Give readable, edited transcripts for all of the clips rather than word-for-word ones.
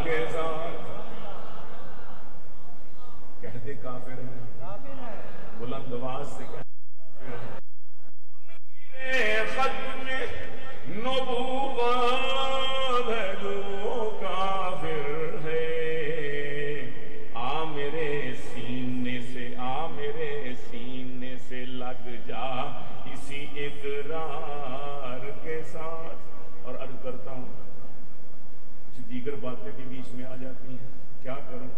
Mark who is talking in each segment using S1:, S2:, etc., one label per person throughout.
S1: के साथ। कह दे काफिर है, बुलंद आवाज से कह काफिर है। खत्म नबूवत है जो काफिर है। आ मेरे सीने से, आ मेरे सीने से लग जा इसी इकरार के साथ। और अर्ज करता हूं कुछ दीगर बातें भी बीच में आ जाती हैं, क्या करूं,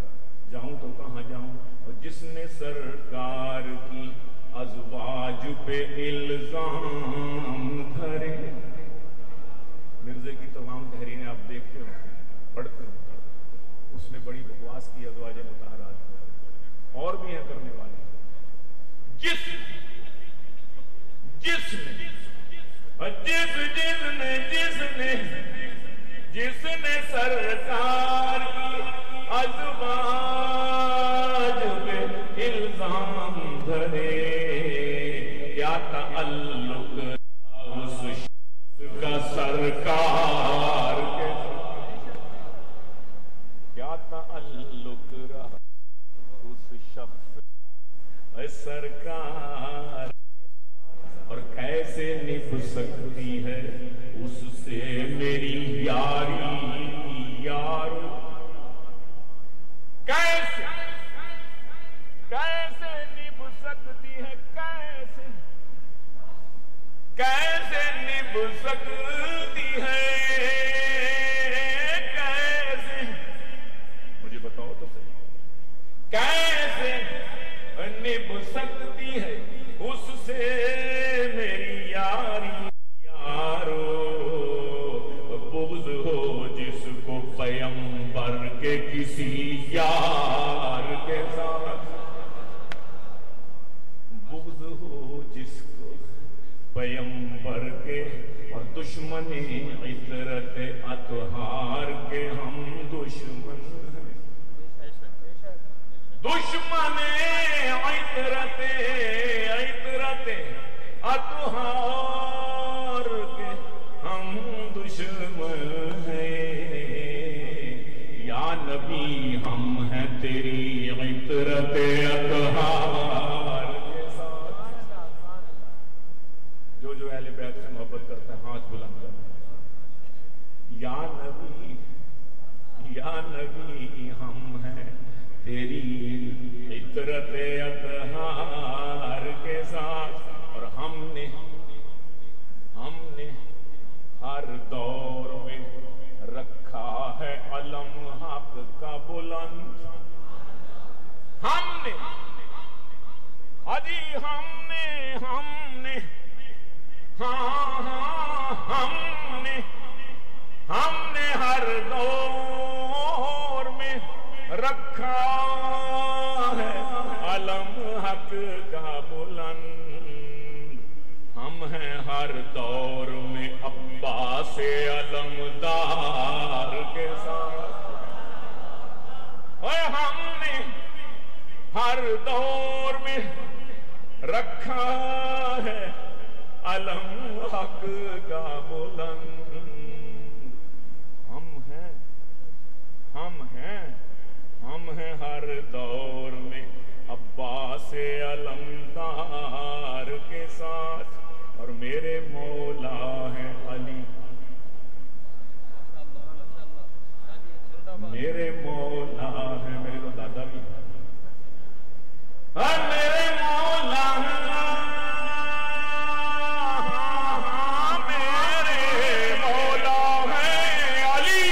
S1: जाऊं तो कहां जाऊं। और जिसने सरकार की अज़वाज पे इल्जाम धरे, मिर्जे की तमाम तहरीरें आप देखते हो, पढ़ते हो, उसने बड़ी बकवास की अज़वाज मुतहरात, और भी हैं करने वाले। जिसने सरकार की अज़वाज पे इल्जाम धरे, क्या ताल्लुक उस शख्स का सरकार के, क्या ताल्लुक रहा उस शख्स सरकार, और कैसे निभ सकती है उससे मेरी यारी। यारो कैसे कैसे निभ सकती है, कैसे कैसे निभ सकती है, कैसे, मुझे बताओ तो सही, कैसे निभ सकती है उससे मेरी यारी। यारो बुग़्ज़ हो जिसको पैगंबर के किसी यार के साथ, बुग़्ज़ हो जिसको पैगंबर के, और दुश्मनी इतरत अतहार के हम दुश्मन हैं। दुश्मन इतरत अतहार के हम दुश्मन हैं। या नबी हम हैं तेरी इतरत अतहार के साथ। जो जो अहले बैत से मोहब्बत करता है हाथ बुलंद करता है। या नबी हम हैं तेरी इतरत अतहार के साथ। और हमने हर दौर में रखा है अलम हक का बुलंद। हमने हमने हर दौर में रखा है अलम हक का बुलंद। हम हैं हर दौर में अब्बास अलमदार के साथ। और हमने हर दौर में रखा है अलम हक का बुलंद। हम हैं हर दौर में अब्बास अलमदार के साथ। और मेरे मौला है अली, मेरे मौला है, मेरे तो दादा भी, और मेरे मौला है, मेरे मौला है अली।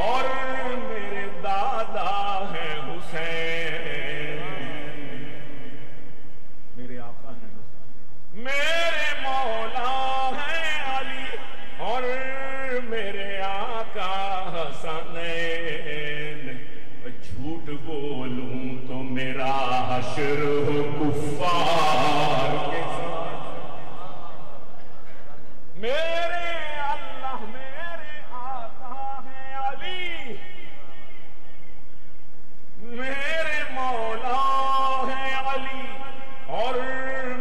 S1: और मेरे दादा है हुसैन, मेरे आका है हुसैन। मेरे मौला है अली और मेरे आका हसनैन। झूठ बोलूं तो मेरा हश्र हो कुफ्फार के साथ। मेरे अल्लाह मेरे आका है अली, मेरे मौला है अली और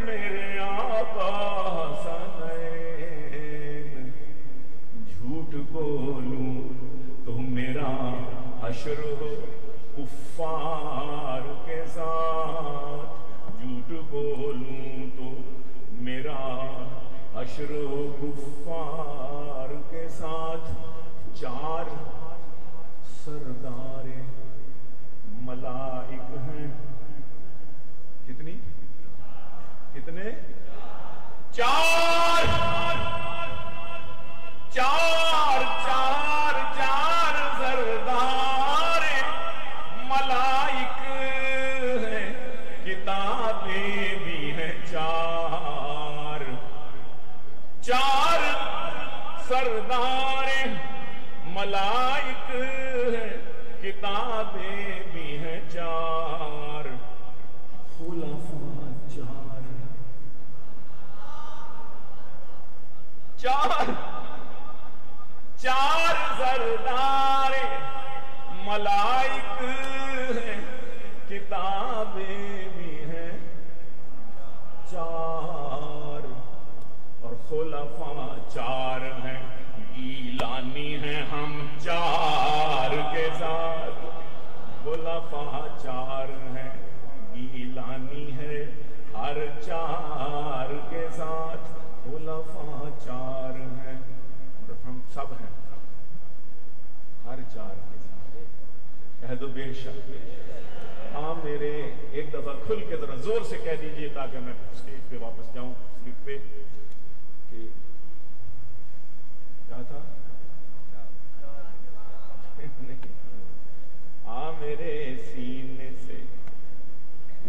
S1: मेरे आका हसनैन। झूठ बोल बोलूं तो मेरा हश्र हो कुफ्फार के साथ, झूठ बोलूं तो मेरा हश्र हो कुफ्फार के साथ। चार सरदारे मलाइक हैं, कितनी कितने? चार चार चार चार सरदार मलाइक हैं, किताबें भी हैं चार। चार सरदार मलाइक हैं, किताबें भी हैं चार। खुलफा चार, चार चार सरदार मलाइक हैं, किताबें भी हैं चार। और खुलफा चार हैं, गीलानी हैं हम चार के साथ। खुलफा चार हैं, गीलानी है हर चार के साथ। खुलफा चार हैं और हम सब हैं हर चार के साथ। कह दो बेशक। हाँ मेरे, एक दफा खुल के जरा जोर से कह दीजिए ताकि मैं स्टेज पे वापस जाऊं सीट पे। कि क्या था? आ मेरे सीने से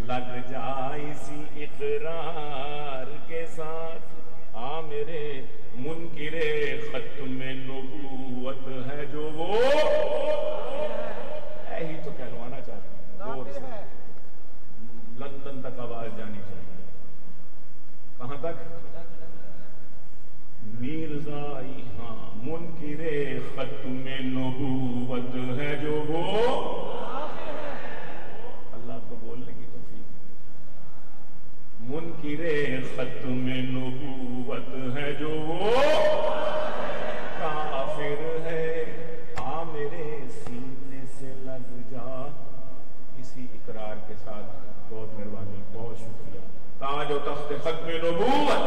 S1: लग जा इसी इकरार के साथ। आ मेरे मुनकिरे खत्म नबूवत है जो वो, यही तो कहलवाना चाहता हूं जोर से। लंदन तक आवाज जानी चाहिए। कहां तक? मीरजाई हाँ मुनकिरे खत्म नबूवत है जो वो। अल्लाह को बोलने की तौफीक। मुनकिरे खत्म नबूवत है जो वो काफिर है। आ मेरे सीने से लग जा इसी इकरार के साथ। बहुत मेहरबानी, बहुत शुक्रिया। ताज और तख्त खत्म नबूवत